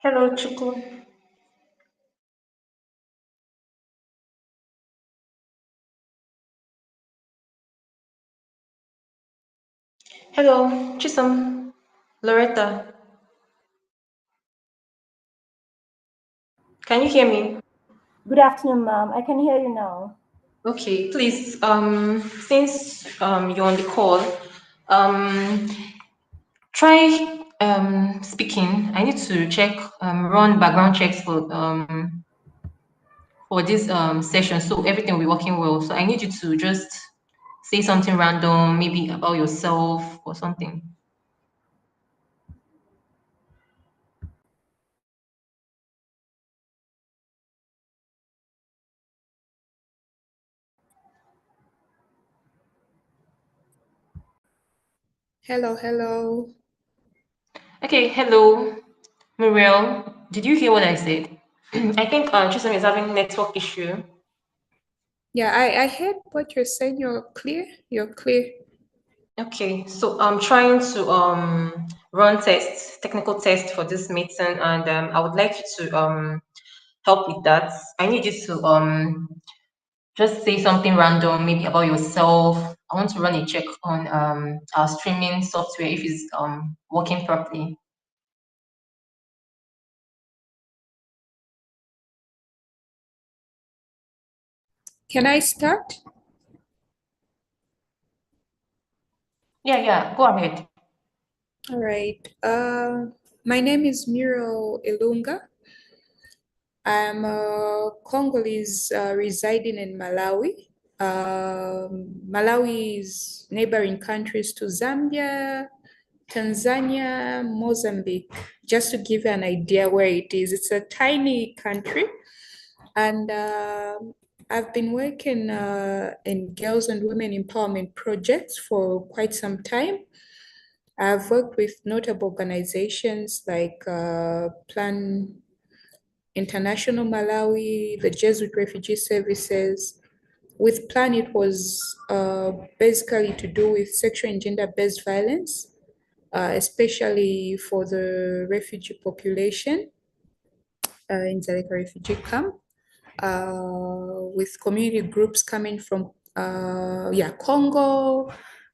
Hello, Chuku. Hello, Chisholm. Loretta. Can you hear me? Good afternoon, ma'am. I can hear you now. Okay, please, since you're on the call, um, try speaking. I need to check, run background checks for this session, so everything will be working well. So I need you to just say something random, maybe about yourself or something. Hello. Okay, hello, Muriel. Did you hear what I said? I think Chisholm is having network issue. Yeah, I heard what you're saying. You're clear. Okay, so I'm trying to run technical test for this meeting, and I would like you to help with that. I need you to just say something random, maybe about yourself. I want to run a check on our streaming software if it's working properly. Can I start? Yeah, go ahead. All right. My name is Miro Ilunga. I'm a Congolese residing in Malawi. Malawi is neighboring countries to Zambia, Tanzania, Mozambique. Just to give you an idea where it is, it's a tiny country. And I've been working in girls and women empowerment projects for quite some time. I've worked with notable organizations like Plan International Malawi, the Jesuit Refugee Services. With Plan, it was basically to do with sexual and gender-based violence, especially for the refugee population in Dzaleka refugee camp. With community groups coming from Congo,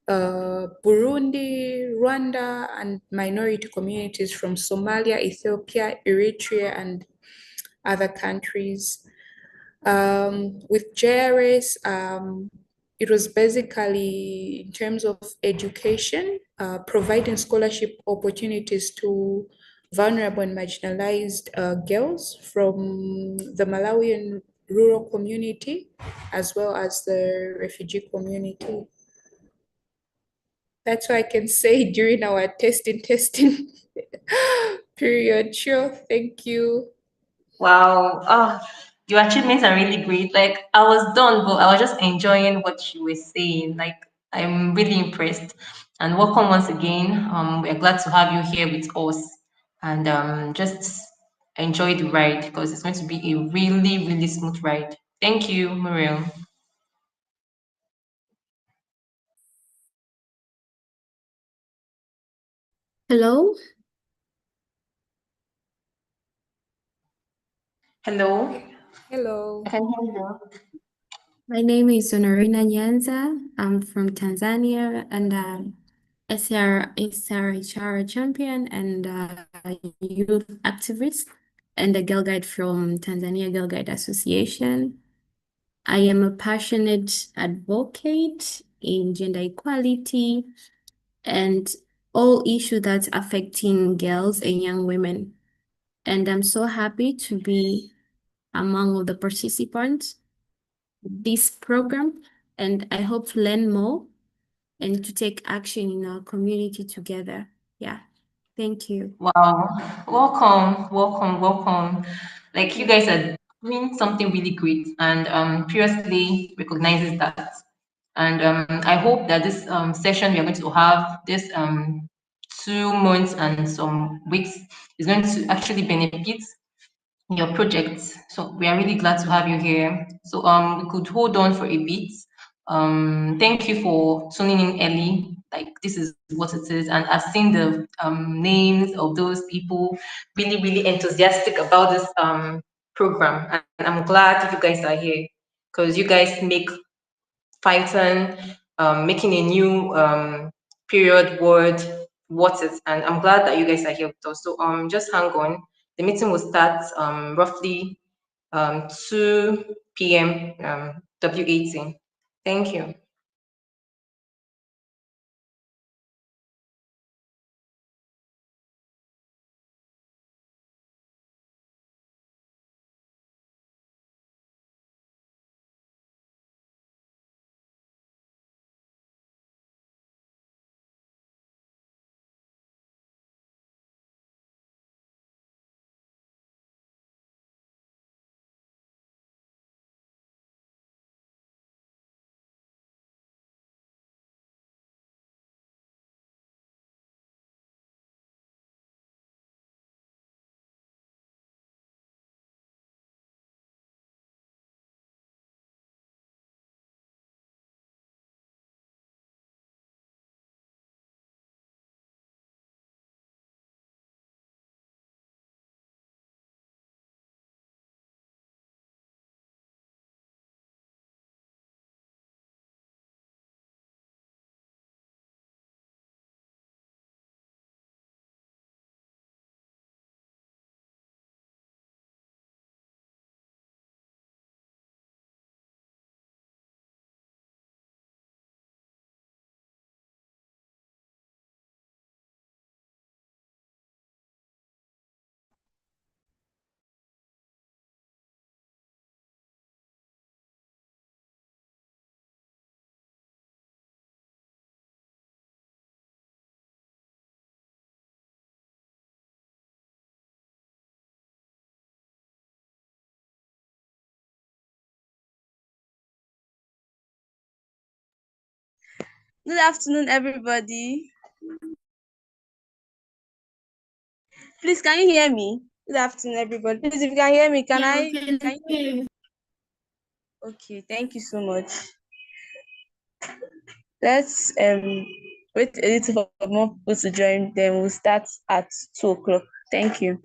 Burundi, Rwanda, and minority communities from Somalia, Ethiopia, Eritrea, and other countries. With JRS, it was basically in terms of education, providing scholarship opportunities to vulnerable and marginalized girls from the Malawian rural community, as well as the refugee community. That's what I can say during our testing period. Sure, thank you. Wow. Your achievements are really great. Like I was done, but I was just enjoying what you were saying. Like I'm really impressed. And welcome once again. We're glad to have you here with us. And just enjoy the ride because it's going to be a really, really smooth ride. Thank you, Muriel. Hello. Hello. Hello. I can hear you. My name is Honorina Nyanza. I'm from Tanzania and SRHR champion and youth activist and a girl guide from Tanzania Girl Guide Association. I am a passionate advocate in gender equality and all issues that's affecting girls and young women. And I'm so happy to be among the participants this program, and I hope to learn more and to take action in our community together. Yeah, thank you. Wow. Welcome. Like you guys are doing something really great and previously recognizes that. And I hope that this session we are going to have this 2 months and some weeks is going to actually benefit your projects. So we are really glad to have you here. So we could hold on for a bit. Thank you for tuning in early. like this is what it is. And I've seen the names of those people really, really enthusiastic about this program. And I'm glad you guys are here because you guys make Python, making a new period word worth it. And I'm glad that you guys are here with us. So just hang on. The meeting will start roughly 2 p.m. W18. Thank you. Good afternoon, everybody. Please, can you hear me? Good afternoon, everybody. Please, if you can hear me, can you? Okay, thank you so much. Let's wait a little for more people to join, then we'll start at 2 o'clock. Thank you.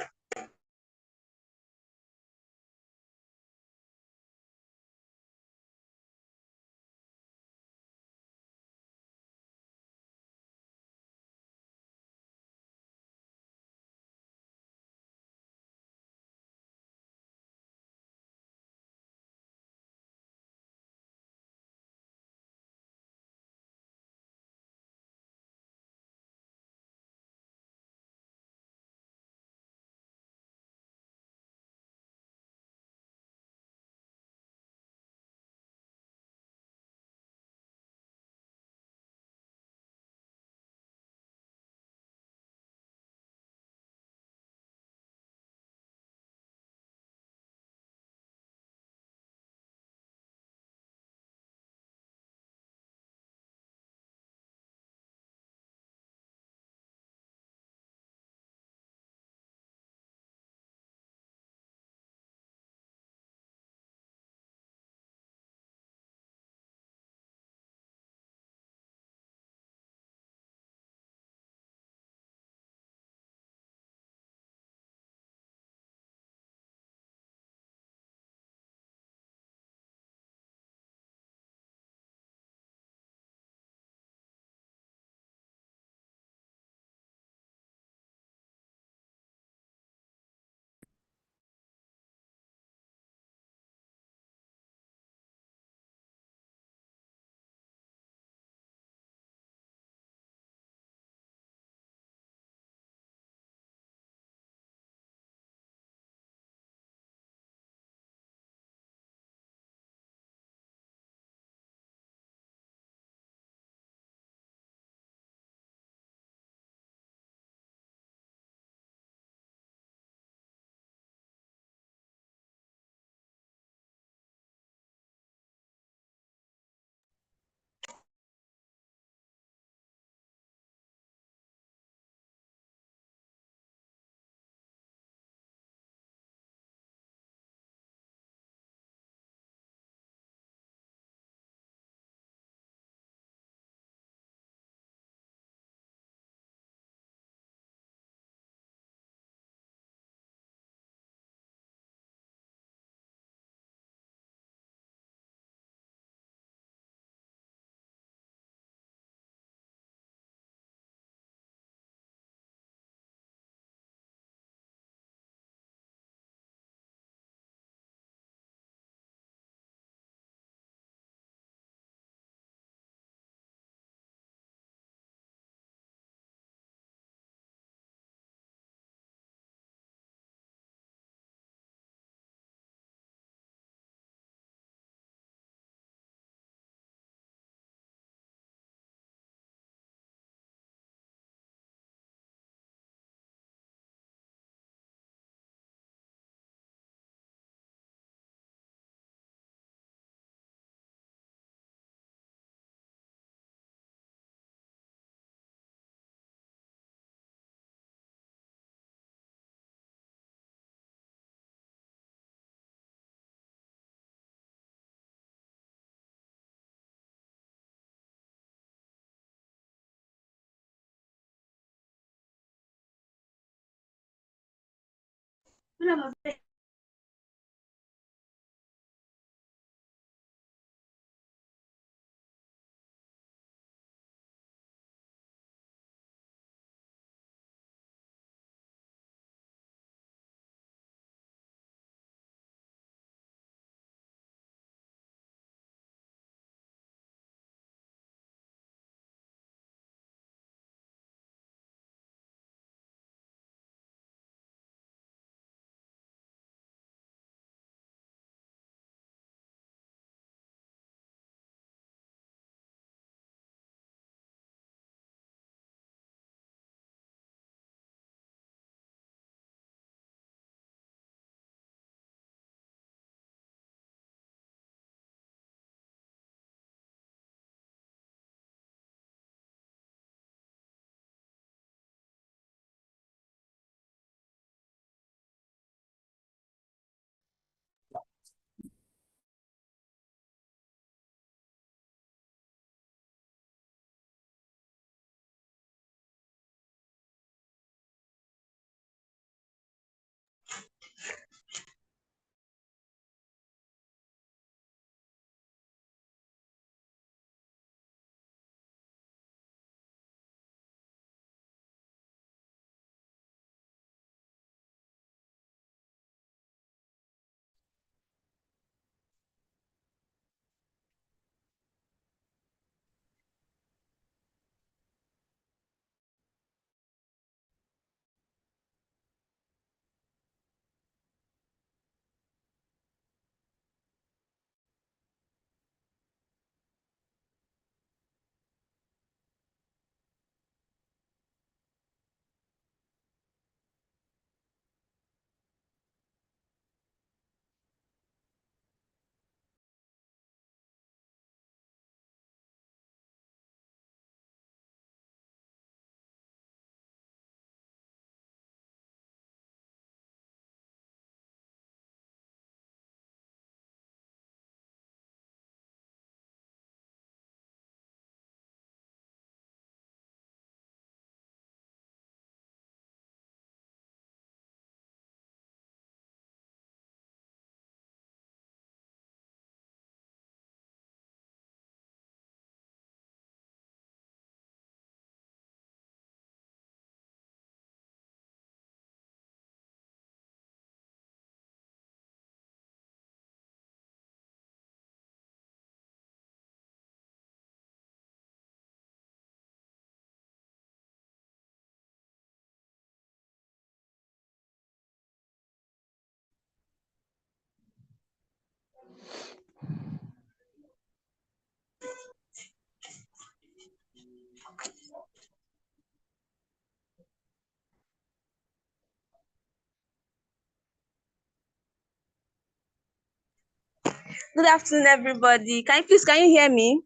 Good afternoon, everybody. Can you hear me?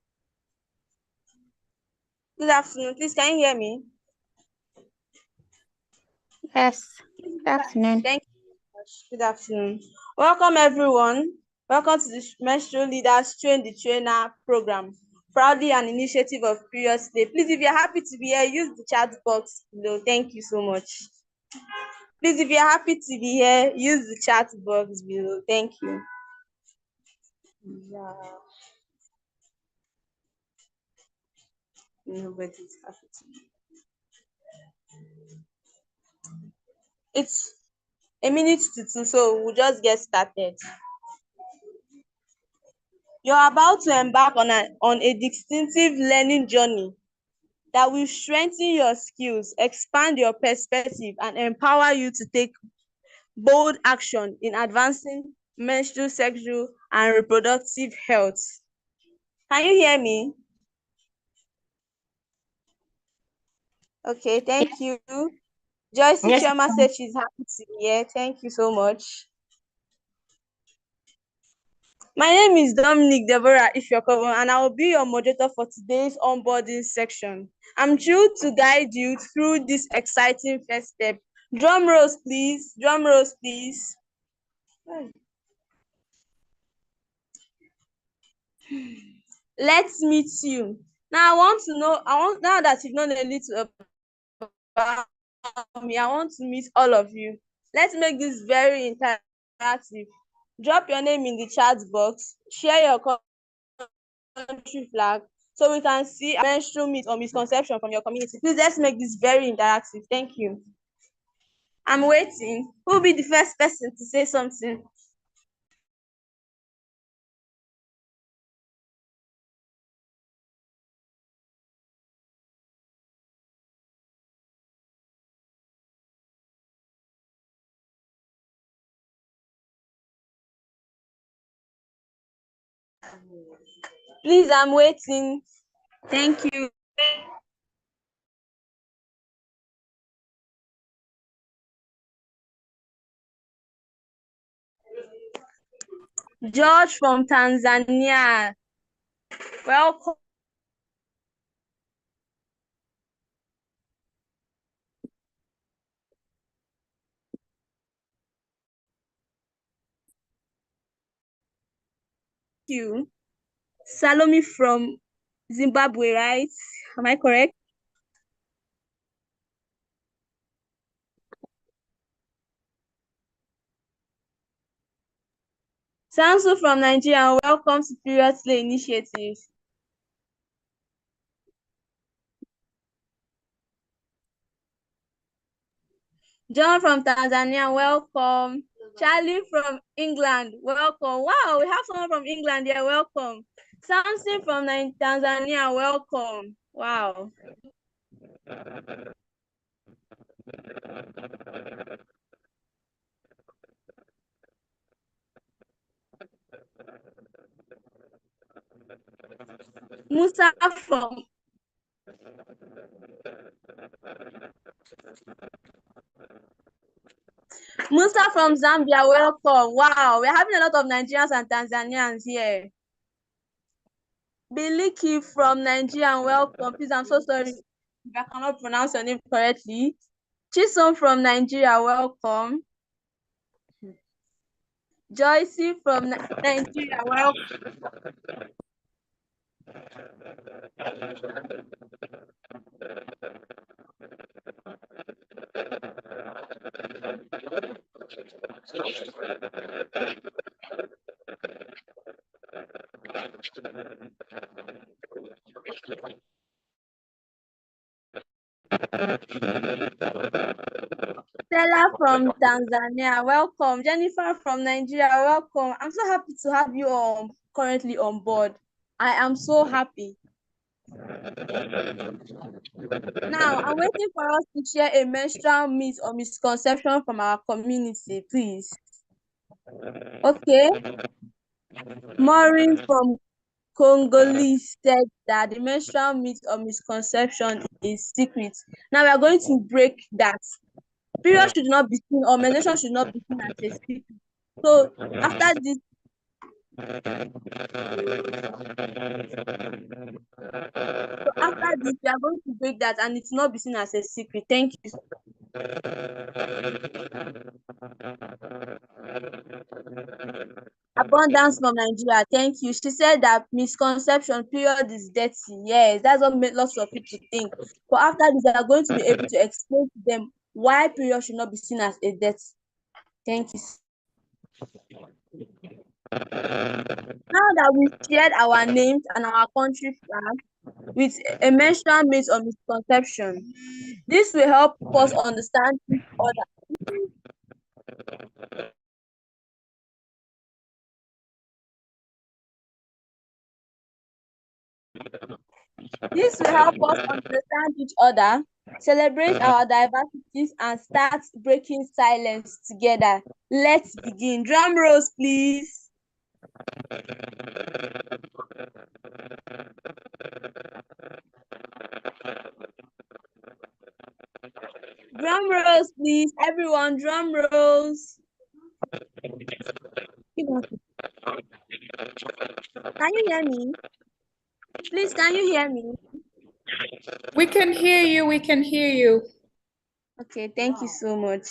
Good afternoon. Please, can you hear me? Yes. Good afternoon. Thank you very much. Good afternoon. Welcome, everyone. Welcome to the Menstrual Leaders Train the Trainer program, proudly an initiative of Previous Day. Please, if you're happy to be here, use the chat box below. Thank you so much. Please, if you're happy to be here, use the chat box below. Thank you. Yeah. Nobody's happy to be. It's a minute to two, so we'll just get started. You're about to embark on a distinctive learning journey that will strengthen your skills, expand your perspective, and empower you to take bold action in advancing menstrual, sexual, and reproductive health. Can you hear me? Okay, thank you. Joyce Yes. Chioma said she's happy to be here. Thank you so much. My name is Dominic Deborah Ifyokovo, and I will be your moderator for today's onboarding section. I'm thrilled to guide you through this exciting first step. Drum rolls, please. Drum rolls, please. Let's meet you. Now, now that you've known a little about me, I want to meet all of you. Let's make this very interactive. Drop your name in the chat box, share your country flag, so we can see a menstrual myth or misconception from your community. Please, let's make this very interactive. Thank you. I'm waiting. Who will be the first person to say something? Please, I'm waiting. Thank you. George from Tanzania. Welcome. You. Salome from Zimbabwe, right? Am I correct? Samsu from Nigeria, welcome to Period Slay Initiative. John from Tanzania, welcome. Charlie from England, welcome. Wow, we have someone from England here, welcome. Samson from Tanzania, welcome. Wow. Musa from Zambia, welcome. Wow, we're having a lot of Nigerians and Tanzanians here. Biliki from Nigeria, welcome. Please, I'm so sorry if I cannot pronounce your name correctly. Chisom from Nigeria, welcome. Joycey from Nigeria, welcome. Stella from Tanzania, welcome. Jennifer from Nigeria, welcome. I'm so happy to have you currently on board. I am so happy. Now, I'm waiting for us to share a menstrual myth or misconception from our community, please. Okay. Maureen from Congolese said that the menstrual myth or misconception is secret. Now, we are going to break that. Period should not be seen, or menstruation should not be seen as a secret. So, after this, we are going to break that and it's not be seen as a secret. Thank you. Abundance from Nigeria, thank you. She said that misconception, period is dirty. Yes, that's what made lots of people think. But after this, they are going to be able to explain to them why period should not be seen as a dirty. Thank you. Now that we've shared our names and our country flag with a menstrual myth or misconception, this will help us understand each other. This will help us understand each other, celebrate our diversities, and start breaking silence together. Let's begin. Drum rolls, please. Drum rolls, please. Everyone, drum rolls. Can you hear me? Please, can you hear me? We can hear you. We can hear you. Okay, thank you so much.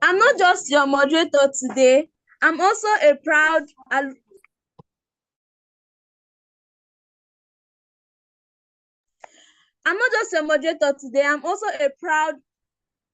I'm not just your moderator today. I'm also a proud I'm not just a moderator today, I'm also a proud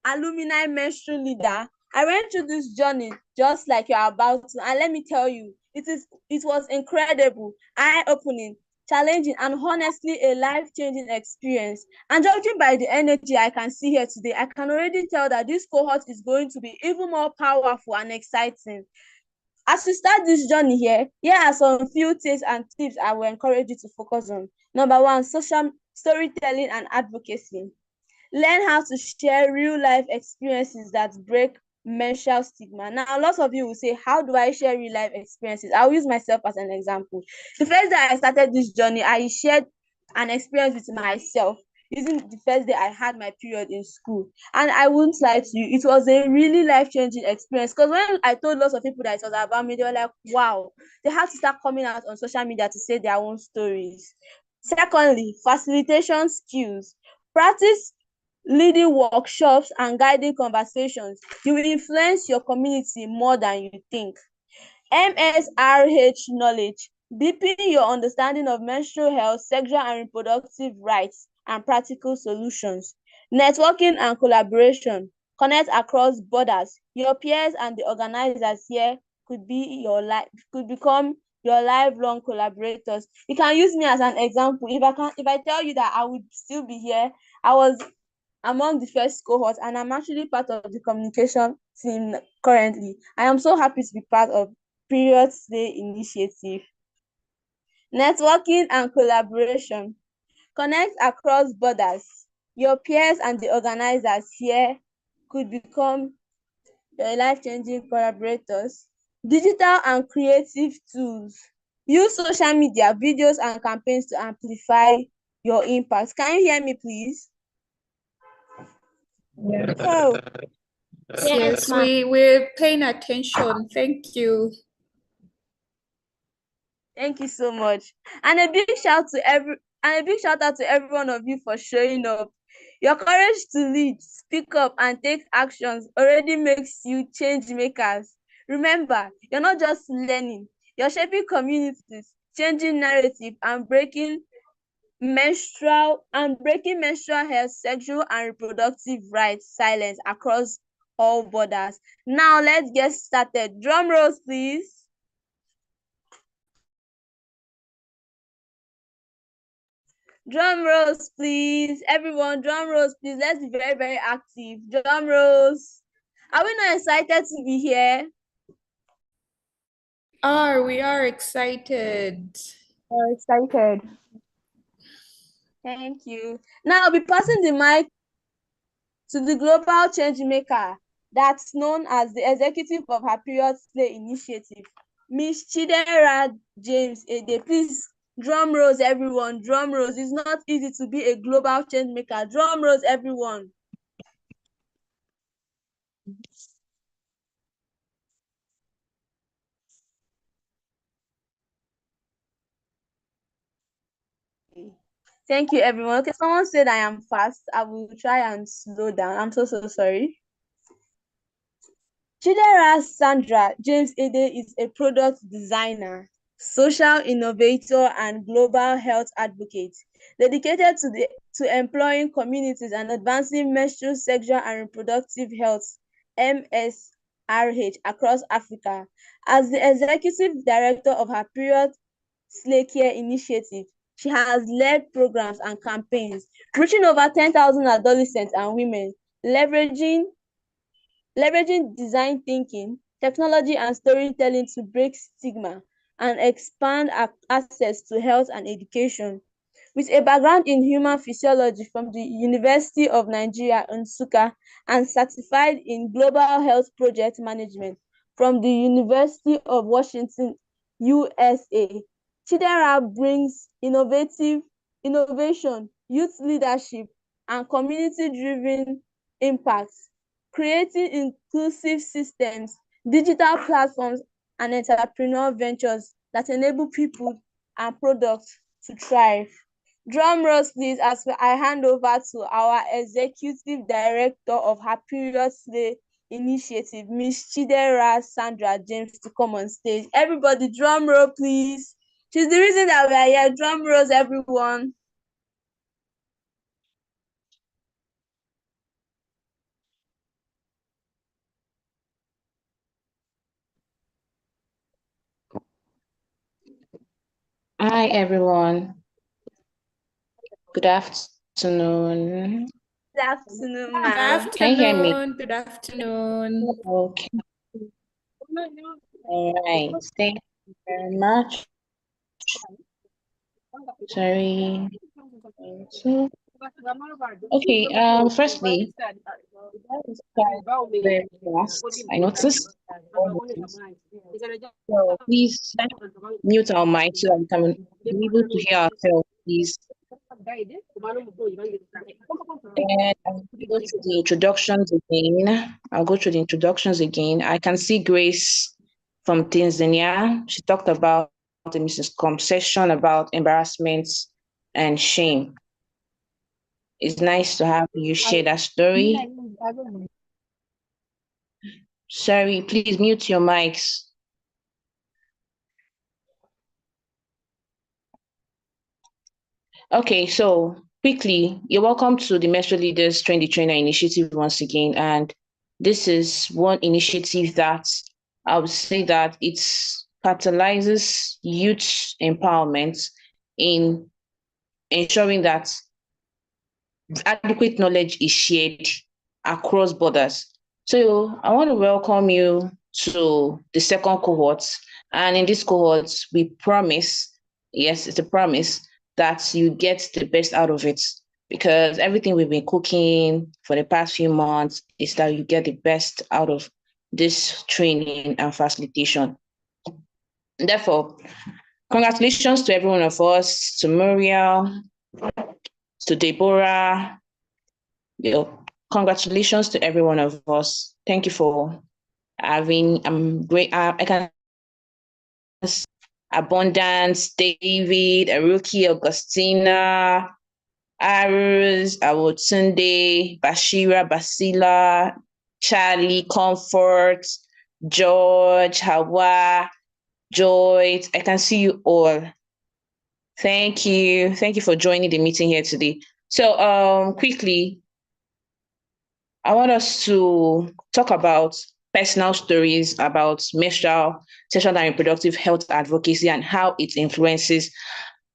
alumni menstrual leader. I went through this journey just like you're about to, and let me tell you, it was incredible, eye-opening, challenging, and honestly a life-changing experience. And judging by the energy I can see here today, I can already tell that this cohort is going to be even more powerful and exciting. As we start this journey here are some few things and tips I will encourage you to focus on. Number one, social storytelling and advocacy. Learn how to share real life experiences that break menstrual stigma. Now, lots of you will say, how do I share real life experiences? I'll use myself as an example. The first day I started this journey, I shared an experience with myself using the first day I had my period in school. And I won't lie to you, it was a really life-changing experience, because when I told lots of people that it was about me, they were like, wow, they had to start coming out on social media to say their own stories. Secondly, facilitation skills. Practice leading workshops and guiding conversations. You will influence your community more than you think. MSRH knowledge. Deepen your understanding of menstrual health, sexual and reproductive rights, and practical solutions. Networking and collaboration. Connect across borders. Your peers and the organizers here could become your lifelong collaborators. You can use me as an example. If I tell you that I would still be here, I was among the first cohort, and I'm actually part of the communication team currently. I am so happy to be part of Period Day initiative. Networking and collaboration. Connect across borders. Your peers and the organizers here could become your life-changing collaborators. Digital and creative tools. Use social media, videos, and campaigns to amplify your impact. Can you hear me, please? Oh, Yes, we're paying attention. Thank you. thank you so much. And a big shout out to every one of you for showing up. Your courage to lead, speak up, and take actions already makes you change makers. Remember, you're not just learning, you're shaping communities, changing narrative, and breaking menstrual health, sexual and reproductive rights silence across all borders. Now let's get started. Drum rolls, please. Drum rolls, please. Everyone, drum rolls, please. Let's be very, very active. Drum rolls. Are we not excited to be here? We are excited. We're excited. Thank you. Now I'll be passing the mic to the global changemaker that's known as the executive of her period play initiative, Miss Chidera James Ede. Please, drum rolls, everyone. Drum rolls. It's not easy to be a global change maker. Drum rolls, everyone. Thank you, everyone. Okay, someone said I am fast. I will try and slow down. I'm so sorry. Chidera Sandra James Ede is a product designer, social innovator, and global health advocate dedicated to employing communities and advancing menstrual, sexual, and reproductive health (MSRH) across Africa. As the executive director of her period Slay Care initiative, she has led programs and campaigns reaching over 10,000 adolescents and women, leveraging design thinking, technology, and storytelling to break stigma and expand access to health and education. With a background in human physiology from the University of Nigeria, Nsukka, and certified in global health project management from the University of Washington, USA, Chidera brings innovation, youth leadership, and community-driven impacts, creating inclusive systems, digital platforms, and entrepreneurial ventures that enable people and products to thrive. Drum rolls, please, as I hand over to our Executive Director of her Period Slay Initiative, Ms. Chidera Sandra James, to come on stage. Everybody, drum roll, please. She's the reason that we are here. Drum rolls, everyone. Hi, everyone. Good afternoon. Good afternoon, Good ma'am. Can you hear me? afternoon. Good afternoon. Okay. All right. Thank you very much. Sorry. So, okay. Firstly, it's quite very fast. I noticed. So please mute our mic so that we can be able to hear ourselves, please. And I'll go to the introductions again. I'll go through the introductions again. I can see Grace from Tanzania. She talked about the misconception about embarrassment and shame. It's nice to have you share that story. Sorry, please mute your mics. Okay, so quickly, you're welcome to the MenstruLeaders Train the Trainer initiative once again. And this is one initiative that I would say that it catalyzes youth empowerment in ensuring that adequate knowledge is shared across borders. So I want to welcome you to the second cohort. And in this cohort, we promise, yes, it's a promise, that you get the best out of it. Because everything we've been cooking for the past few months is that you get the best out of this training and facilitation. Therefore, congratulations to every one of us, to Muriel, to Deborah, congratulations to every one of us. Thank you for having great. I can Abundance, David, Aruki, Augustina, Arus, Awotunde, Bashira, Basila, Charlie, Comfort, George, Hawa, Joy. I can see you all. Thank you. Thank you for joining the meeting here today. So quickly, I want us to talk about personal stories about menstrual, sexual and reproductive health advocacy and how it influences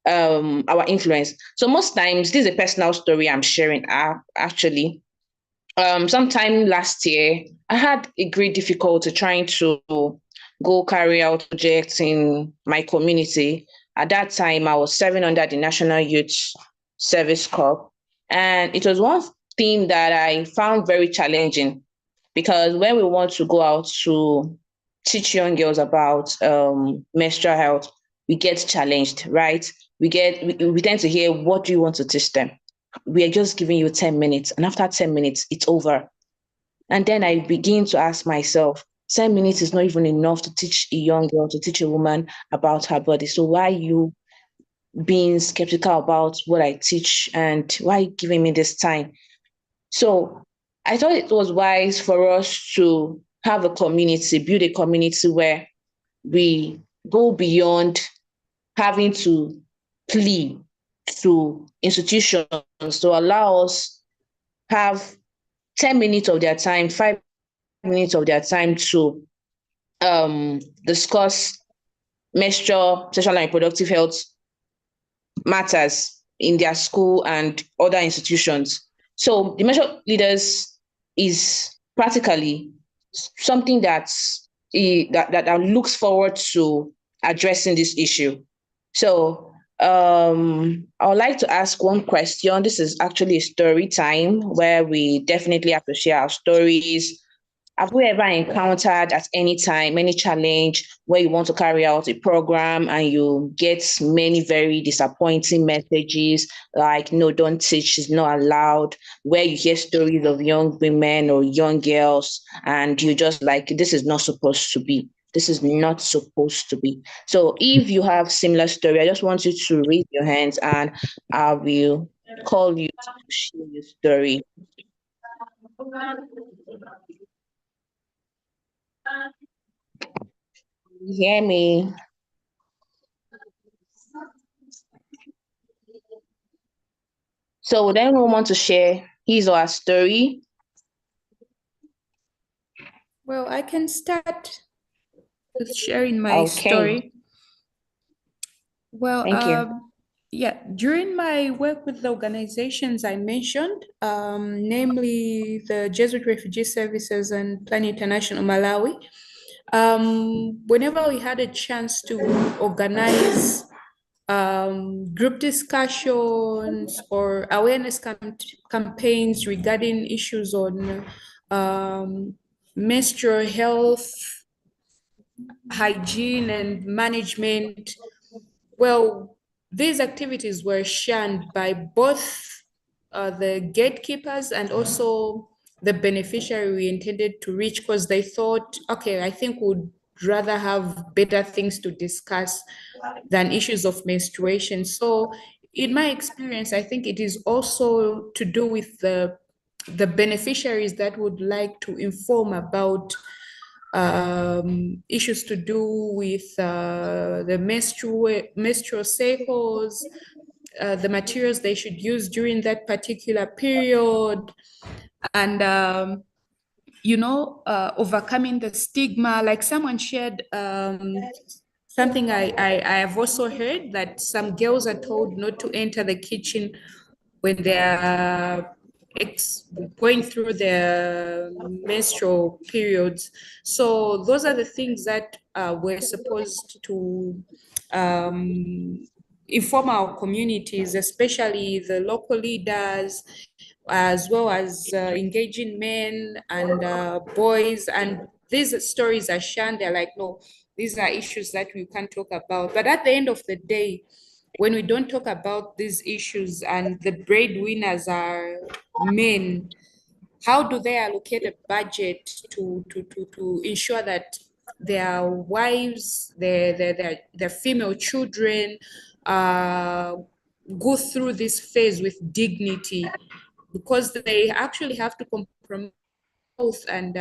our influence. So most times, this is a personal story I'm sharing actually. Sometime last year, I had a great difficulty trying to go carry out projects in my community. At that time, I was serving under the National Youth Service Corps. And it was one thing that I found very challenging because when we want to go out to teach young girls about menstrual health, we get challenged, right? We tend to hear, what do you want to teach them? We are just giving you 10 minutes, and after 10 minutes, it's over. And then I begin to ask myself, 10 minutes is not even enough to teach a young girl, to teach a woman about her body. So why are you being skeptical about what I teach, and why are you giving me this time? So I thought it was wise for us to have a community, build a community where we go beyond having to plea to institutions to allow us have 10 minutes of their time, 5 minutes of their time to discuss menstrual, sexual and reproductive health matters in their school and other institutions. So the MenstruLeaders is practically something that looks forward to addressing this issue. So I would like to ask one question. This is actually a story time where we definitely have to share our stories. Have we ever encountered at any time any challenge where you want to carry out a program and you get many very disappointing messages like, no, don't teach, it's not allowed, where you hear stories of young women or young girls and you just like, this is not supposed to be. This is not supposed to be. So if you have similar story, I just want you to raise your hands and I will call you to share your story. You hear me? So would anyone want to share his or her story? Well, I can start with sharing my Okay. story. Well, Thank you. yeah, during my work with the organizations I mentioned, namely the Jesuit Refugee Services and Plan International Malawi, whenever we had a chance to organize group discussions or awareness campaigns regarding issues on menstrual health, hygiene, and management, well, these activities were shunned by both the gatekeepers and also the beneficiary we intended to reach because they thought, okay, I think we'd rather have better things to discuss than issues of menstruation. So, in my experience, I think it is also to do with the beneficiaries that would like to inform about issues to do with the menstrual cycles, the materials they should use during that particular period, and overcoming the stigma. Like someone shared something I have also heard that some girls are told not to enter the kitchen when they are going through their menstrual periods. So those are the things that we're supposed to inform our communities, especially the local leaders, as well as engaging men and boys. And these stories are shunned. They're like, no, these are issues that we can't talk about. But at the end of the day, when we don't talk about these issues and the breadwinners are men, how do they allocate a budget to ensure that their wives, their female children go through this phase with dignity? Because they actually have to compromise health and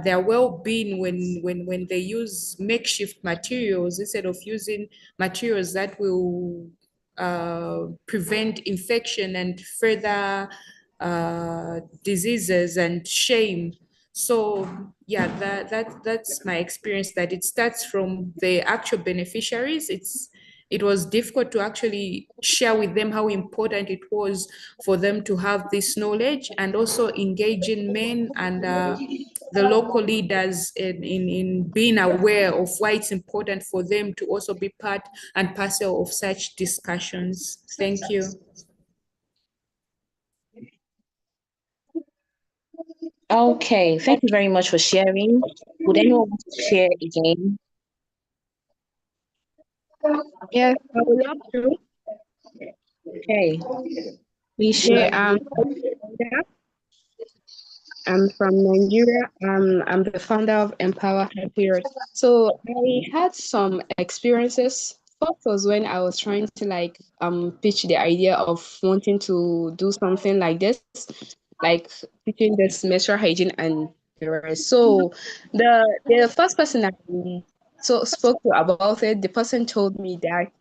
their well-being when they use makeshift materials instead of using materials that will prevent infection and further diseases and shame. So yeah, that's my experience, that it starts from the actual beneficiaries. It was difficult to actually share with them how important it was for them to have this knowledge, and also engaging men and the local leaders in being aware of why it's important for them to also be part and parcel of such discussions. Thank you. Okay, thank you very much for sharing. Would anyone want to share again? Yes, I would love to. Okay, please Okay, share. yeah, I'm from Nigeria. I'm the founder of Empower Happy. So I had some experiences. First was when I was trying to pitch the idea of wanting to do something like this, like teaching this menstrual hygiene and the rest. So the first person I spoke to about it, the person told me that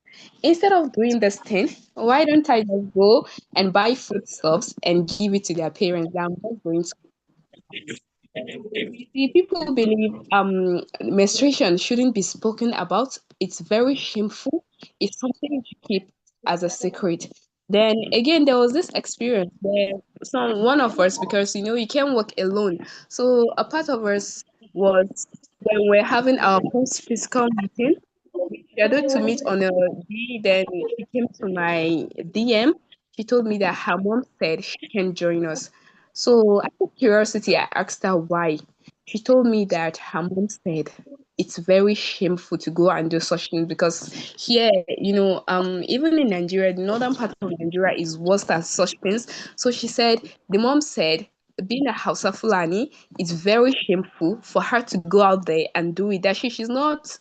instead of doing this thing, why don't I just go and buy foodstuffs and give it to their parents? I'm not going to. See, people believe menstruation shouldn't be spoken about. It's very shameful. It's something you should keep as a secret. Then again, there was this experience where one of us, because you can't work alone. So a part of us was when we're having our post physical meeting, scheduled to meet on a day. Then she came to my DM. She told me that her mom said she can join us. So out of curiosity, I asked her why. She told me that her mom said it's very shameful to go and do such things because here, even in Nigeria, the northern part of Nigeria is worse at such things. So the mom said, being a Hausa Fulani, it's very shameful for her to go out there and do it. That she's not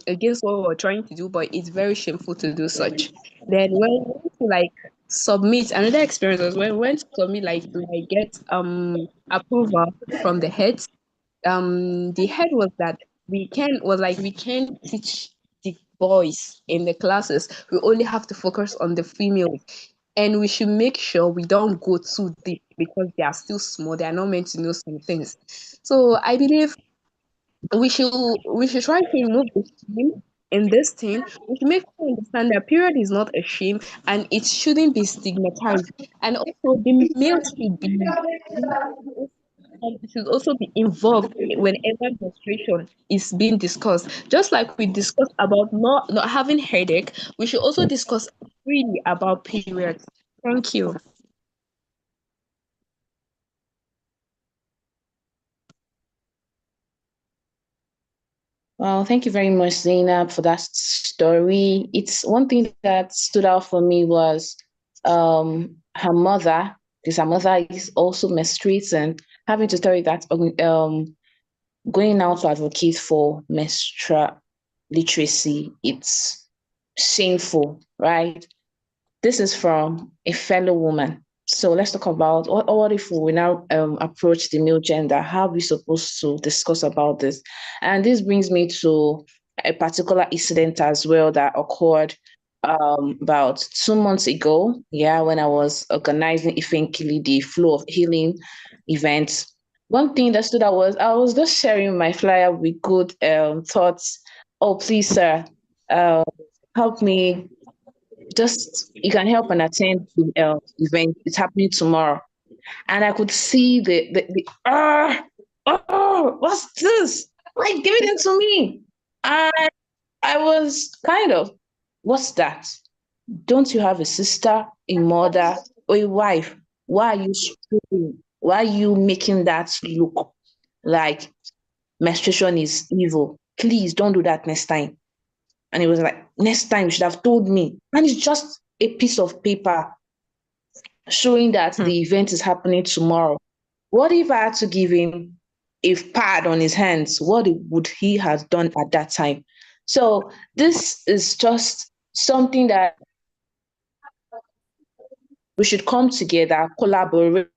against what we're trying to do, but it's very shameful to do such. Then when we went to submit, another experience was when we went to submit to get approval from the head was that we can teach the boys in the classes. We only have to focus on the females, and we should make sure we don't go too deep because they are still small. They are not meant to know some things. So I believe we should try to remove the shame in this thing, we should make people understand that period is not a shame and it shouldn't be stigmatized. And also, the male should also be involved whenever menstruation is being discussed. Just like we discussed about not having headache, we should also discuss freely about periods. Thank you. Well, thank you very much, Zainab, for that story. It's one thing that stood out for me was her mother, because her mother is also menstruating, having to tell you that going out to advocate for menstrual literacy, it's shameful, right? This is from a fellow woman. So let's talk about what if we now approach the male gender? How are we supposed to discuss about this? And this brings me to a particular incident as well that occurred about 2 months ago. Yeah, when I was organizing eventually the Flow of Healing event. One thing that stood out was I was just sharing my flyer with good thoughts. Oh, please, sir, uh, help me, just you can help and attend the event. It's happening tomorrow. And I could see what's this? Like, give it into me. And I was kind of, what's that? Don't you have a sister, a mother, or a wife? Why are you struggling? Why are you making that look like menstruation is evil? Please don't do that next time. And he was like, next time you should have told me. And it's just a piece of paper showing that the event is happening tomorrow. What if I had to give him a pad on his hands? What would he have done at that time? So this is just something that we should come together, collaborate,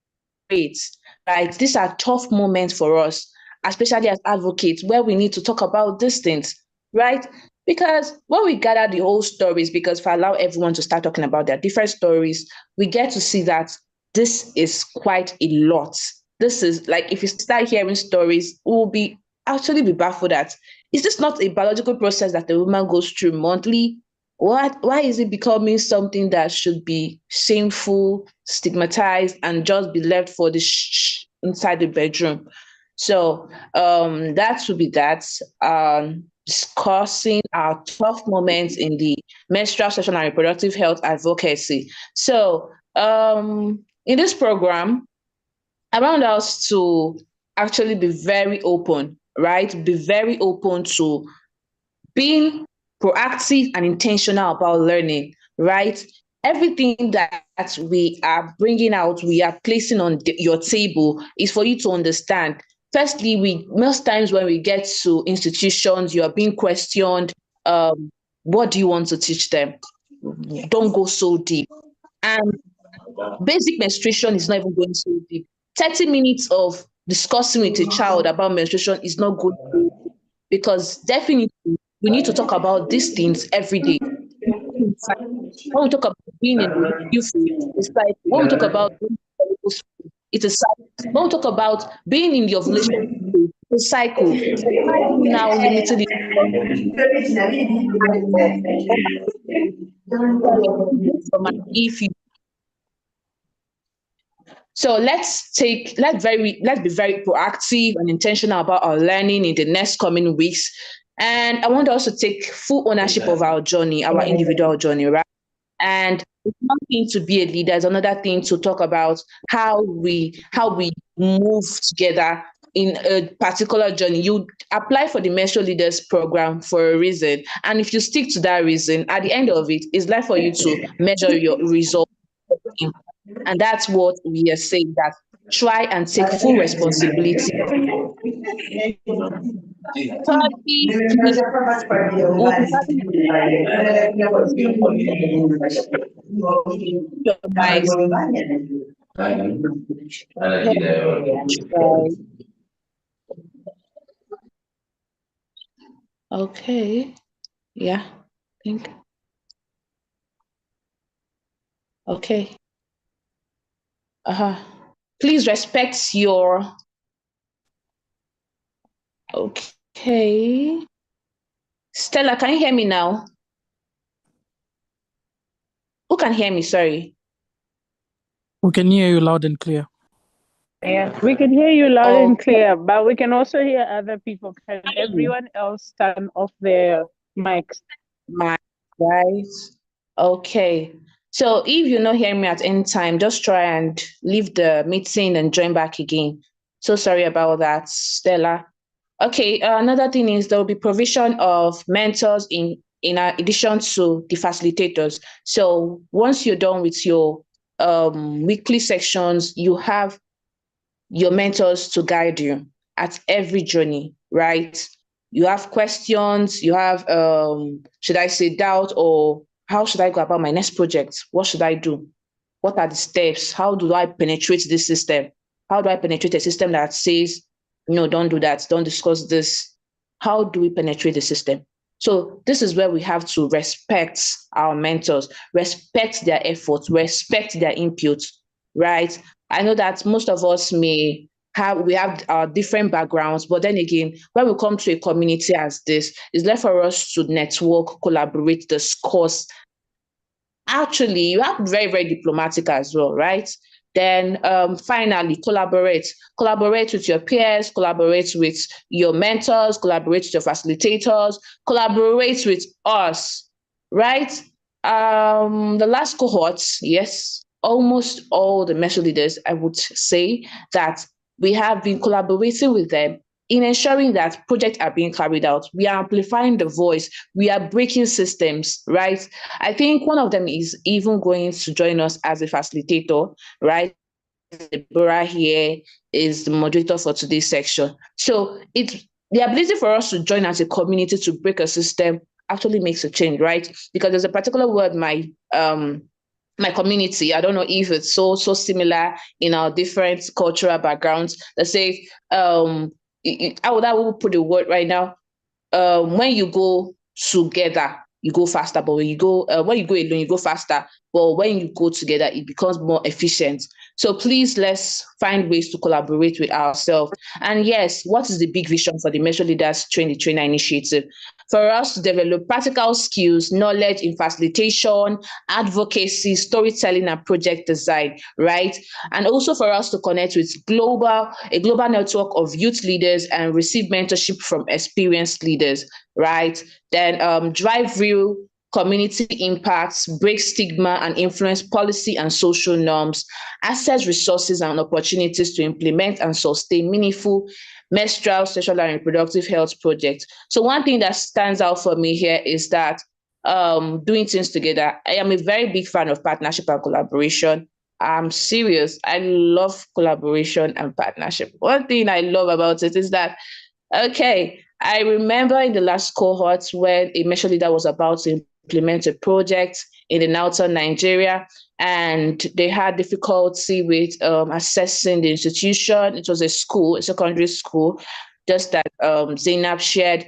right? These are tough moments for us, especially as advocates, where we need to talk about these things, right? Because when we gather the whole stories, because if I allow everyone to start talking about their different stories, we get to see that this is quite a lot. This is like, if you start hearing stories, we'll be actually be baffled at, is this not a biological process that the woman goes through monthly? Why is it becoming something that should be shameful, stigmatized, and just be left for the inside the bedroom? So that would be that. Discussing our tough moments in the menstrual, sexual, and reproductive health advocacy. So in this program, I want us to actually be very open, right? Be very open to being proactive and intentional about learning, right? Everything that we are bringing out, we are placing on your table is for you to understand. Firstly, most times when we get to institutions, you are being questioned. What do you want to teach them? Don't go so deep. And basic menstruation is not even going so deep. 30 minutes of discussing with a child about menstruation is not good, because definitely we need to talk about these things every day. When we talk about being in the youth, it's like when we talk about it's a cycle. When we talk about being in the ovulation, it's a cycle. So why are we now limiting it? If you So let's be very proactive and intentional about our learning in the next coming weeks. And I want us to take full ownership of our journey, our individual journey, right? And it's one thing to be a leader, it's another thing to talk about how we move together in a particular journey. You apply for the MenstruLeaders program for a reason. And if you stick to that reason, at the end of it, it's like for you to measure your results. And that's what we are saying, that try and take full responsibility. Thirdly, please, we'll be having your guys. Okay. Yeah. I think. Okay. Please respect your. Okay. Stella, can you hear me now? Who can hear me? Sorry. We can hear you loud and clear. Yeah, we can hear you loud and Okay. clear, but we can also hear other people. Can everyone else turn off their mics? Right. Okay. So if you're not hearing me at any time, just try and leave the meeting and join back again. So sorry about that, Stella. Okay, another thing is there will be provision of mentors in addition to the facilitators. So once you're done with your weekly sections, you have your mentors to guide you at every journey, right? You have questions, you have should I say doubt, or how should I go about my next project? What should I do? What are the steps? How do I penetrate this system? How do I penetrate a system that says, no, don't do that, don't discuss this? How do we penetrate the system? So this is where we have to respect our mentors, respect their efforts, respect their input, right? I know that most of us we have our different backgrounds, but then again, when we come to a community as this, it's left for us to network, collaborate, discuss. Actually, you have to be very, very diplomatic as well, right? Then finally, collaborate with your peers, collaborate with your mentors, collaborate with your facilitators, collaborate with us, right? The last cohort, yes, almost all the MenstruLeaders, I would say that we have been collaborating with them in ensuring that projects are being carried out. We are amplifying the voice. We are breaking systems, right? I think one of them is even going to join us as a facilitator, right? Deborah here is the moderator for today's section. So it's the ability for us to join as a community to break a system actually makes a change, right? Because there's a particular word my community, I don't know if it's so similar in our different cultural backgrounds, that say how would I put the word right now? When you go together, you go faster. But when you go alone, you go faster. But when you go together, it becomes more efficient. So please, let's find ways to collaborate with ourselves. And yes, what is the big vision for the MenstruLeaders Train the Trainer initiative? For us to develop practical skills, knowledge in facilitation, advocacy, storytelling, and project design, right? And also for us to connect with a global network of youth leaders and receive mentorship from experienced leaders, right? Then drive real community impacts, break stigma, and influence policy and social norms, access resources and opportunities to implement and sustain meaningful menstrual, sexual, and reproductive health projects. So one thing that stands out for me here is that doing things together. I am a very big fan of partnership and collaboration. I'm serious. I love collaboration and partnership. One thing I love about it is that, okay, I remember in the last cohort when a MenstruLeader was about to implement a project in the northern Nigeria, and they had difficulty with assessing the institution. It was a school, a secondary school, just that Zainab shared.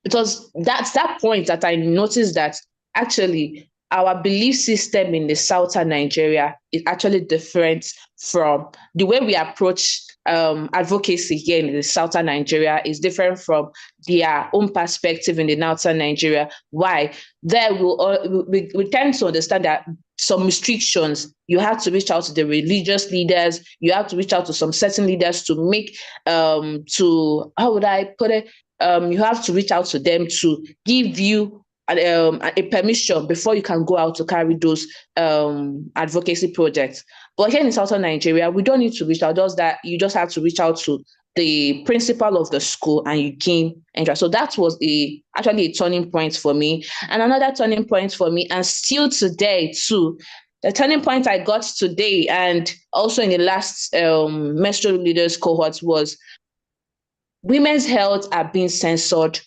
That's that point that I noticed that actually our belief system in the southern Nigeria is actually different from the way we approach advocacy here in the southern Nigeria is different from their own perspective in the northern Nigeria. Why? There we tend to understand that some restrictions, you have to reach out to the religious leaders, you have to reach out to some certain leaders to make to how would I put it? You have to reach out to them to give you a permission before you can go out to carry those advocacy projects. But here in southern Nigeria, we don't need to reach out. Just that you just have to reach out to the principal of the school and you gain interest. So that was actually a turning point for me. And another turning point for me, and still today too, the turning point I got today and also in the last MenstruLeaders cohort was women's health are being censored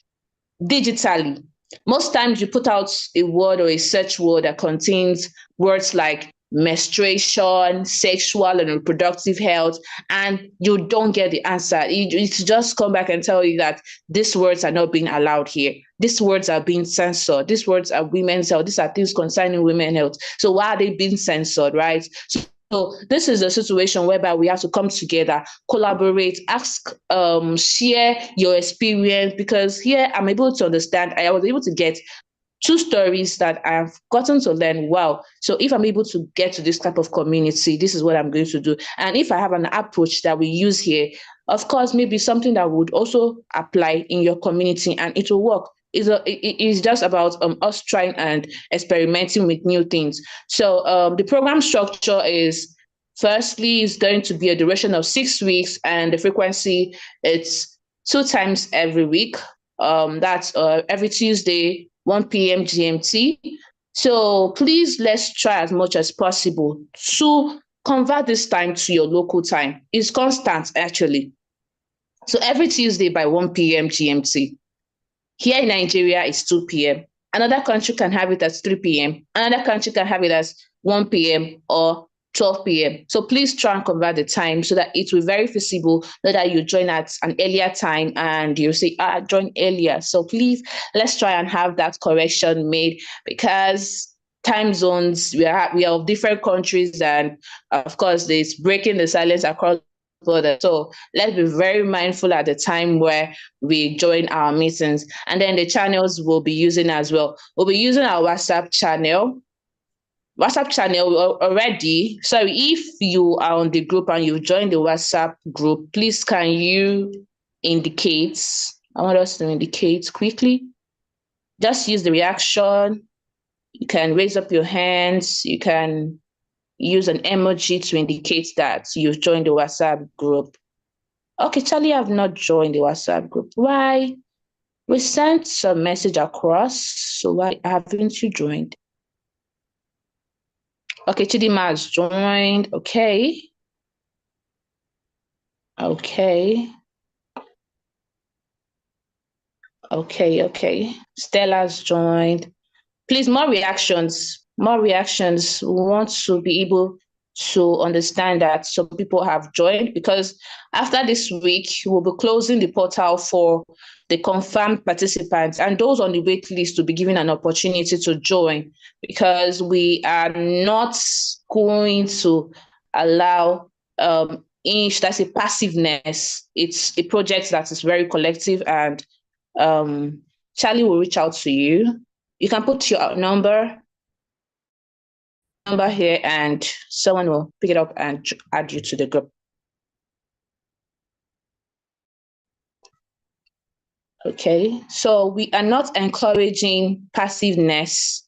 digitally. Most times you put out a word or a search word that contains words like menstruation, sexual and reproductive health, and you don't get the answer. It's just come back and tell you that these words are not being allowed here. These words are being censored. These words are women's health. These are things concerning women's health. So why are they being censored, right? So So this is a situation whereby we have to come together, collaborate, ask, share your experience, because here I'm able to understand. I was able to get 2 stories that I've gotten to learn. Wow. So if I'm able to get to this type of community, this is what I'm going to do. And if I have an approach that we use here, of course, maybe something that would also apply in your community and it will work. It's just about us trying and experimenting with new things. So the program structure is, firstly, is going to be a duration of 6 weeks, and the frequency, it's 2 times every week. That's every Tuesday, 1 p.m. GMT. So please, let's try as much as possible to convert this time to your local time. It's constant, actually. So every Tuesday by 1 p.m. GMT. Here in Nigeria, it's 2 p.m. Another country can have it as 3 p.m. Another country can have it as 1 p.m. or 12 p.m. So please try and convert the time so that it will be very feasible, not that you join at an earlier time and you say, join earlier. So please, let's try and have that correction made, because time zones, we are of different countries, and of course, it's breaking the silence across border. So let's be very mindful at the time where we join our meetings. And then the channels we'll be using as well. We'll be using our WhatsApp channel. Already. Sorry, if you are on the group and you've joined the WhatsApp group, please can you indicate? I want us to indicate quickly. Just use the reaction. You can raise up your hands. You can use an emoji to indicate that you've joined the WhatsApp group. Okay, Charlie, I've not joined the WhatsApp group. Why? We sent some message across, so why haven't you joined? Okay, Chidima has joined. Okay. Stella's joined. Please, more reactions. We want to be able to understand that some people have joined, because after this week, we'll be closing the portal for the confirmed participants, and those on the wait list to be given an opportunity to join, because we are not going to allow should I say passiveness. It's a project that is very collective, and Charlie will reach out to you. You can put your number here, and someone will pick it up and add you to the group. Okay, so we are not encouraging passiveness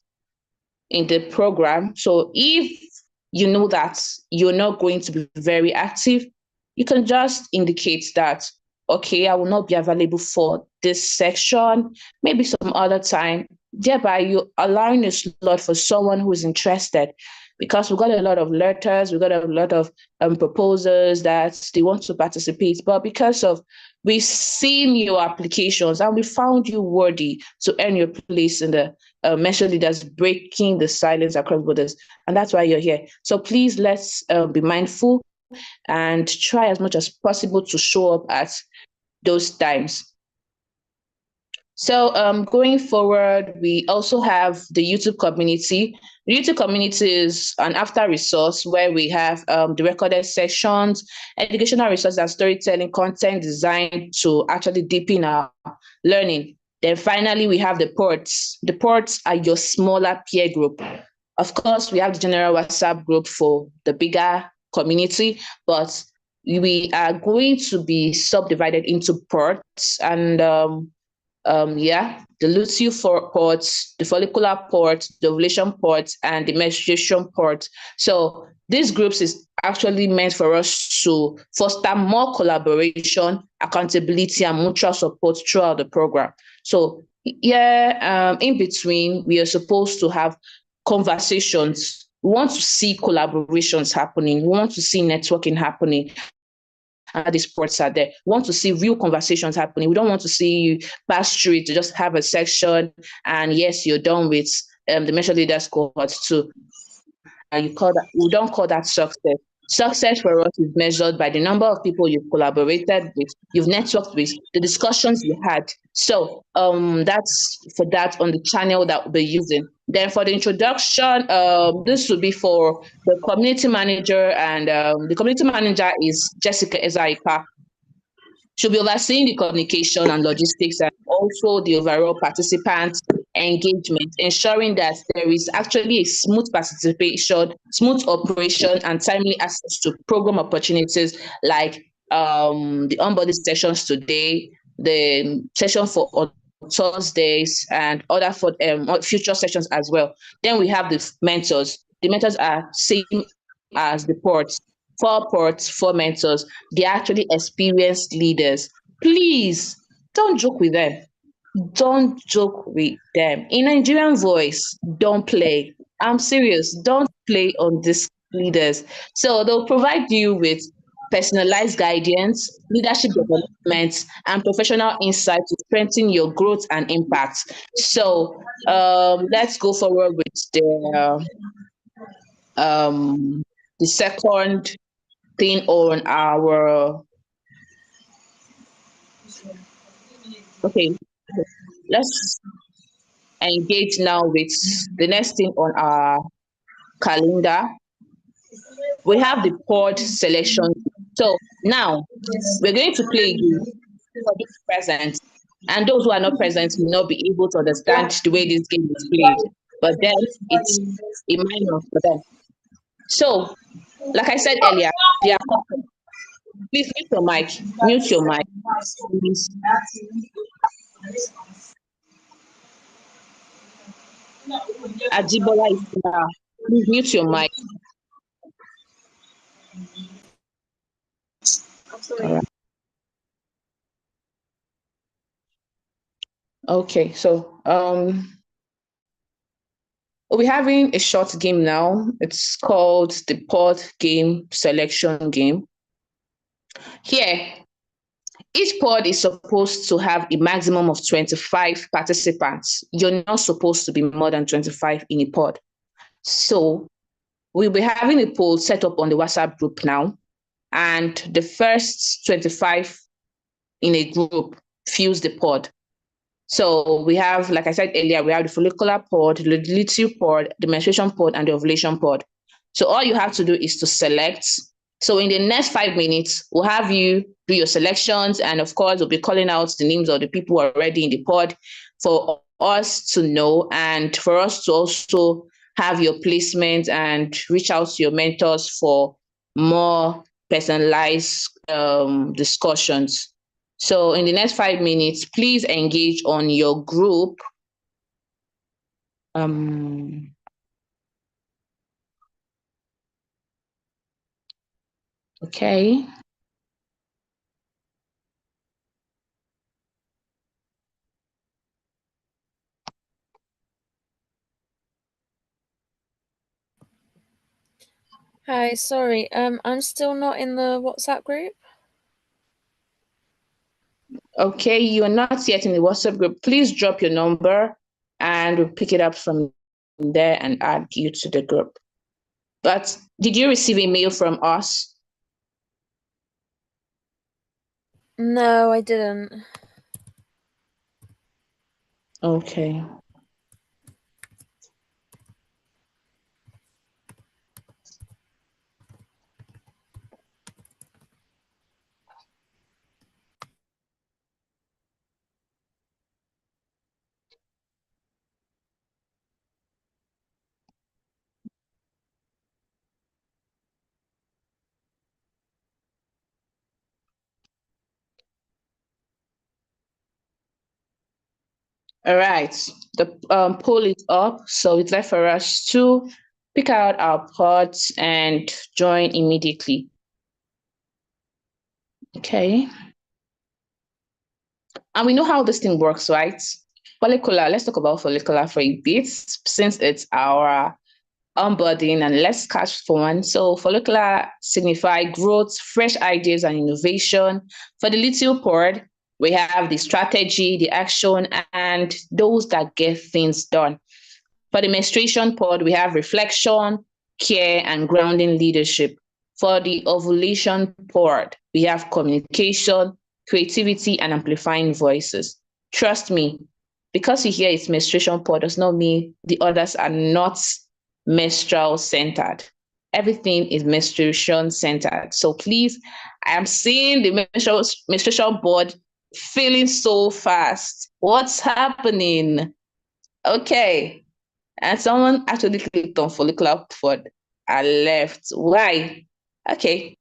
in the program. So if you know that you're not going to be very active, you can just indicate that, okay, I will not be available for this section, maybe some other time. Thereby, you're allowing a slot for someone who is interested, because we've got a lot of letters, we've got a lot of proposals that they want to participate, but because of we've seen your applications and we found you worthy to earn your place in the MenstruLeaders, breaking the silence across borders, and that's why you're here. So please, let's be mindful and try as much as possible to show up at those times. So going forward, we also have the YouTube community. The YouTube community is an after resource where we have the recorded sessions, educational resources, and storytelling content designed to actually deepen our learning. Then finally, we have the ports. The ports are your smaller peer group. Of course, we have the general WhatsApp group for the bigger community, but we are going to be subdivided into ports, and the luteal port, the follicular port, the ovulation port, and the menstruation port. So these groups is actually meant for us to foster more collaboration, accountability, and mutual support throughout the program. So in between, we are supposed to have conversations. We want to see collaborations happening. We want to see networking happening. These ports are there. We want to see real conversations happening. We don't want to see you pass through it to just have a section and yes, you're done with the MenstruLeaders cohort too. We don't call that success. Success for us is measured by the number of people you've collaborated with, you've networked with, the discussions you had. So that's for that on the channel that we'll be using. Then for the introduction, this will be for the community manager, and the community manager is Jessica Ezaika. She'll be overseeing the communication and logistics and also the overall participant engagement, ensuring that there is actually a smooth participation, smooth operation, and timely access to program opportunities like the onboarding sessions today, the session for on Thursdays, and other for future sessions as well. Then we have the mentors. The mentors are same as the ports, 4 mentors. They're actually experienced leaders. Please don't joke with them. Don't joke with them. In Nigerian voice, don't play. I'm serious. Don't play on these leaders. So they'll provide you with personalized guidance, leadership development, and professional insight to strengthen your growth and impact. So let's go forward with the second thing on our okay. Let's engage now with the next thing on our calendar. We have the pod selection. So now we're going to play a game for those present, and those who are not present will not be able to understand the way this game is played. But then it's a minor for them. So, like I said earlier, they are please mute your mic. Mute your mic. Please. Ajibola is here. Please mute your mic. All right. Okay, so we're having a short game now. It's called the pod game selection game. Here, each pod is supposed to have a maximum of 25 participants. You're not supposed to be more than 25 in a pod. So we'll be having a poll set up on the WhatsApp group now, and the first 25 in a group fills the pod. So we have, like I said earlier, we have the follicular pod, the luteal pod, the menstruation pod, and the ovulation pod. So all you have to do is to select. So in the next 5 minutes, we'll have you do your selections, and of course, we'll be calling out the names of the people already in the pod for us to know, and for us to also have your placement and reach out to your mentors for more personalized discussions. So in the next 5 minutes, please engage on your group. Okay. Hi, sorry. I'm still not in the WhatsApp group. Okay, you are not yet in the WhatsApp group. Please drop your number and we'll pick it up from there and add you to the group. But did you receive a mail from us? No, I didn't. Okay. All right, the poll is up, so it's left for us to pick out our pods and join immediately. Okay. And we know how this thing works, right? Follicular, let's talk about follicular for a bit, since it's our onboarding, and let's catch for one. So follicular signify growth, fresh ideas, and innovation. For the luteal pod, we have the strategy, the action, and those that get things done. For the menstruation pod, we have reflection, care, and grounding leadership. For the ovulation pod, we have communication, creativity, and amplifying voices. Trust me, because you hear it's menstruation pod does not mean the others are not menstrual centered. Everything is menstruation centered. So please, I am seeing the menstruation board filling so fast. What's happening? Okay. And someone actually clicked on follicular pod and left. Why? Okay.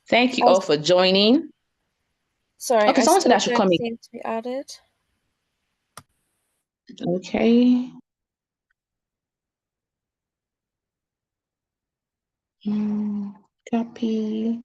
Thank you all for joining. Sorry, Okay, I someone said still I should come don't in. seem to be added. Okay. Copy.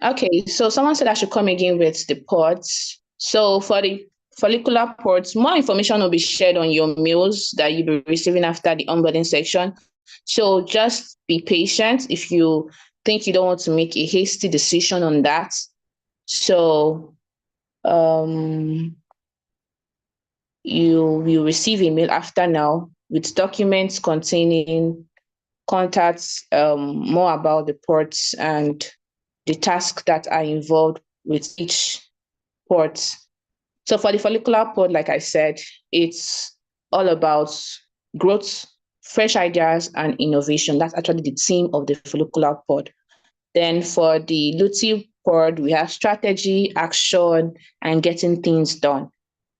Okay, so someone said I should come again with the pods. So for the follicular pods, more information will be shared on your mails that you'll be receiving after the onboarding section. So just be patient if you think you don't want to make a hasty decision on that. So you will receive a mail after now with documents containing contacts, more about the ports and the tasks that are involved with each port. So for the follicular pod, like I said, it's all about growth, fresh ideas, and innovation. That's actually the theme of the follicular pod. Then for the luteal pod, we have strategy, action, and getting things done.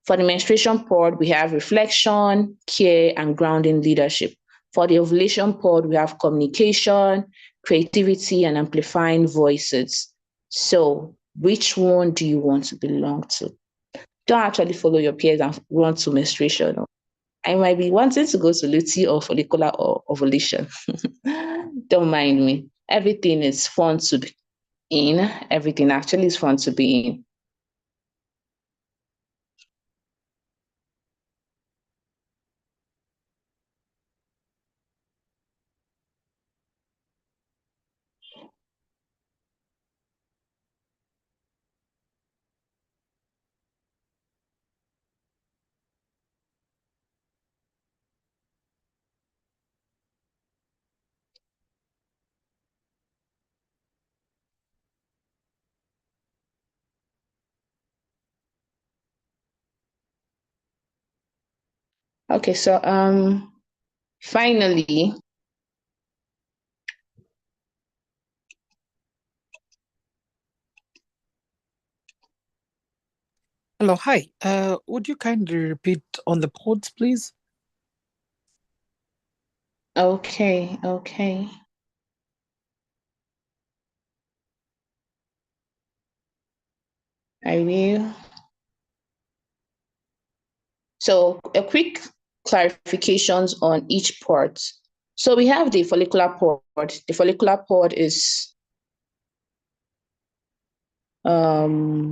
For the menstruation pod, we have reflection, care, and grounding leadership. For the ovulation pod, we have communication, creativity, and amplifying voices. So which one do you want to belong to? Don't actually follow your peers and run to menstruation. I might be wanting to go to luteal or follicular or ovulation. Don't mind me. Everything is fun to be in. Everything actually is fun to be in. Okay, so finally, Hello, hi. Would you kindly repeat on the pods, please? okay. I will. So a quick clarifications on each port. So we have the follicular pod. The follicular pod is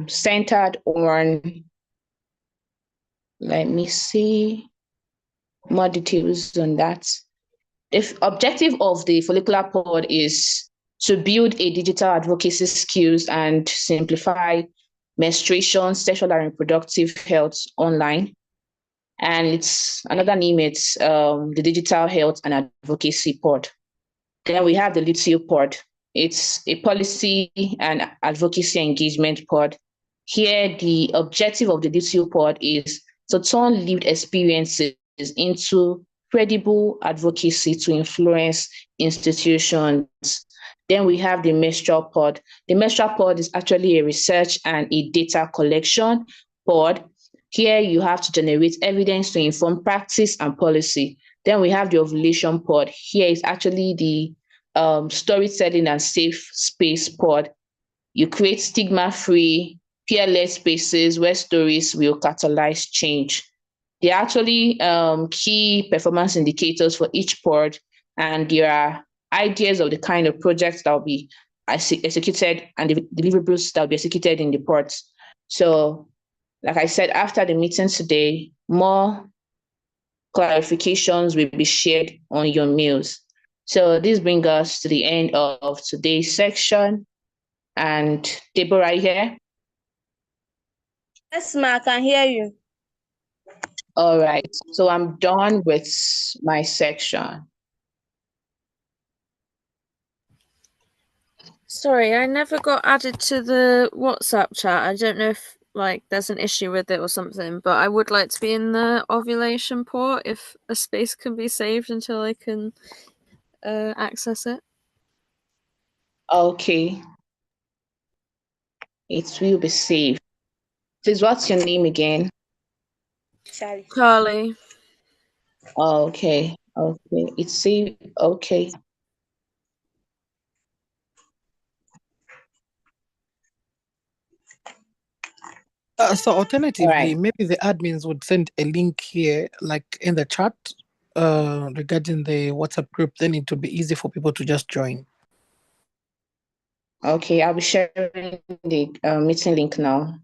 centered on, let me see more details on that. The objective of the follicular pod is to build a digital advocacy skills and simplify menstruation, sexual and reproductive health online. And it's another name, it's the Digital Health and Advocacy Pod. Then we have the luteal pod. It's a policy and advocacy engagement pod. Here, the objective of the luteal pod is to turn lived experiences into credible advocacy to influence institutions. Then we have the menstrual pod. The menstrual pod is actually a research and a data collection pod. Here you have to generate evidence to inform practice and policy. Then we have the ovulation pod. Here is actually the storytelling and safe space pod. You create stigma-free, peer-led spaces where stories will catalyze change. There are actually key performance indicators for each pod, and there are ideas of the kind of projects that will be executed and the deliverables that will be executed in the pods. So, like I said, after the meeting today, more clarifications will be shared on your mails. So this brings us to the end of today's section. And Deborah, here? Yes, ma, I can hear you. All right. So I'm done with my section. Sorry, I never got added to the WhatsApp chat. I don't know if there's an issue with it or something, but I would like to be in the ovulation port if a space can be saved until I can access it. Okay. It will be saved. Please, what's your name again? Charlie. Carly. Okay. Okay. It's saved. Okay. So alternatively, Right. maybe the admins would send a link here, like in the chat, regarding the WhatsApp group. Then it would be easy for people to just join. Okay, I'll be sharing the meeting link now.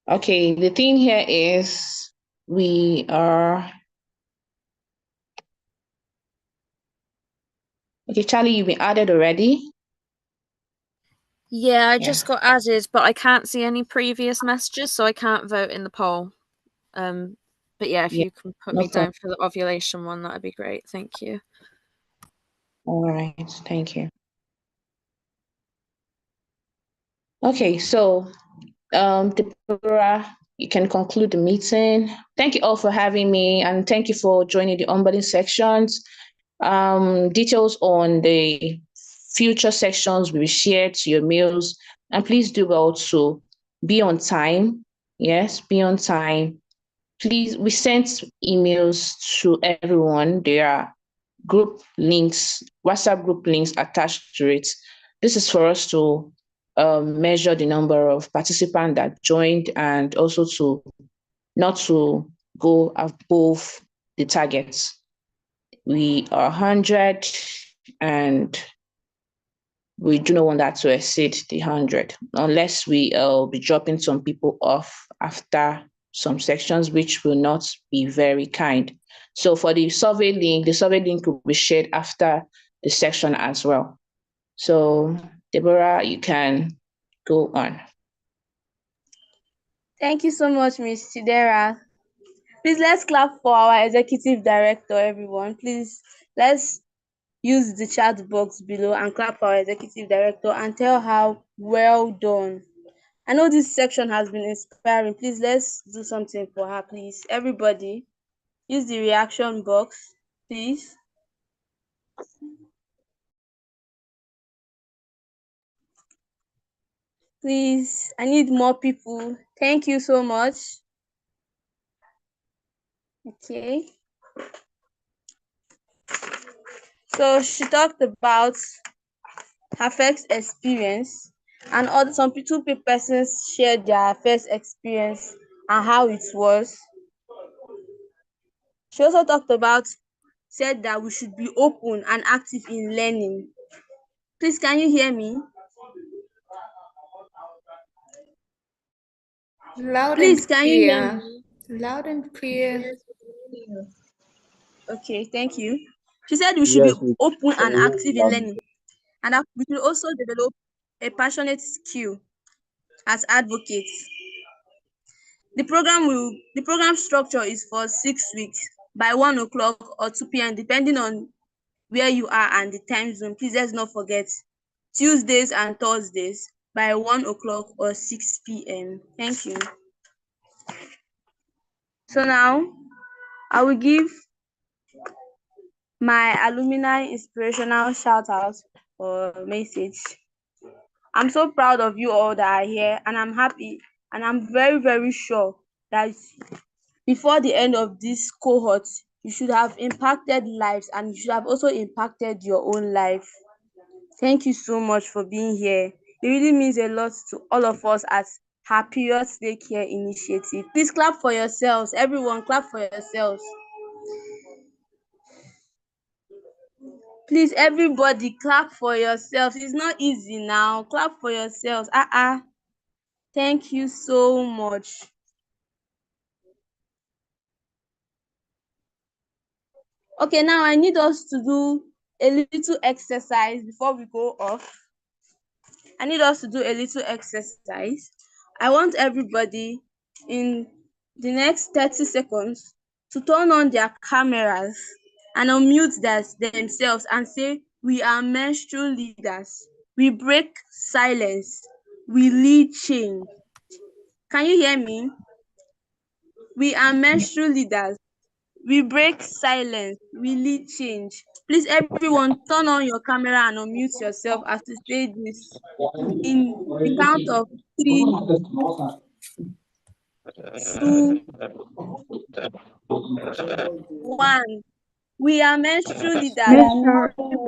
Okay, the thing here is we are... Okay, Charlie, you've been added already? Yeah, I just got added, but I can't see any previous messages, so I can't vote in the poll. But yeah, if you can put me down for the ovulation one, that'd be great. Thank you. All right, thank you. Okay, so Deborah, you can conclude the meeting. Thank you all for having me, and thank you for joining the onboarding sections. Details on the future sections will be shared to your mails, and please do well to be on time. Yes, be on time. Please, we sent emails to everyone. There are group links, WhatsApp group links attached to it. This is for us to measure the number of participants that joined, and also to not to go above the targets. We are 100, and we do not want that to exceed the 100, unless we be dropping some people off after some sections, which will not be very kind. So for the survey link will be shared after the section as well. So Deborah, you can go on. Thank you so much, Ms. Chidera. Please, let's clap for our executive director, everyone. Please, let's use the chat box below and clap for our executive director and tell her well done. I know this section has been inspiring. Please, let's do something for her, please. Everybody, use the reaction box, please. Please, I need more people. Thank you so much. Okay. So she talked about her first experience, and some two persons shared their first experience and how it was. She also said that we should be open and active in learning. Please, can you hear me? Loud Please, and can you hear clear. me? Loud and clear. Okay, thank you. She said we should be open and active in learning, and that we should also develop a passionate skill as advocates. The program structure is for 6 weeks by 1 o'clock or 2 p.m. depending on where you are and the time zone. Please, let's not forget Tuesdays and Thursdays by 1 o'clock or 6 p.m. Thank you. So now I will give my alumni inspirational shout out or message. I'm so proud of you all that are here, and I'm happy, and I'm very, very sure that before the end of this cohort, you should have impacted lives, and you should have also impacted your own life. Thank you so much for being here. It really means a lot to all of us as her Period Day Care initiative. Please clap for yourselves. Everyone, clap for yourselves. Please, everybody, clap for yourselves. It's not easy now. Clap for yourselves. Thank you so much. Okay, now I need us to do a little exercise before we go off. I need us to do a little exercise. I want everybody in the next 30 seconds to turn on their cameras and unmute themselves and say, "We are menstrual leaders. We break silence. We lead change." Can you hear me? We are menstrual leaders. We break silence. We lead change. Please, everyone, turn on your camera and unmute yourself as to say this in the count of 3, 2, 1. We are menstrual leaders.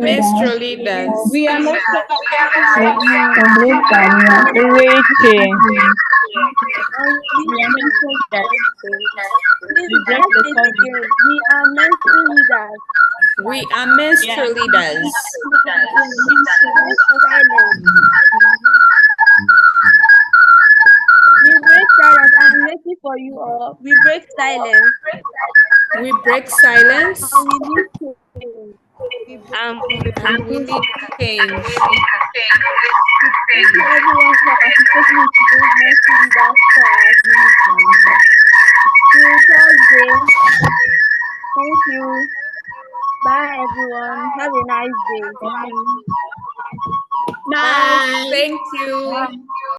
MenstruLeaders. We are Reaching. Please, let's say it again. We are menstrual leaders. We are MenstruLeaders. Silence. We break silence. I'm waiting for you all. We break silence. We break silence And we lead change. and we lead change. Thank you everyone for participating in today's menstrual leaders class. Till Thursday. Thank you. Bye everyone. Have a nice day. Bye. Thank you.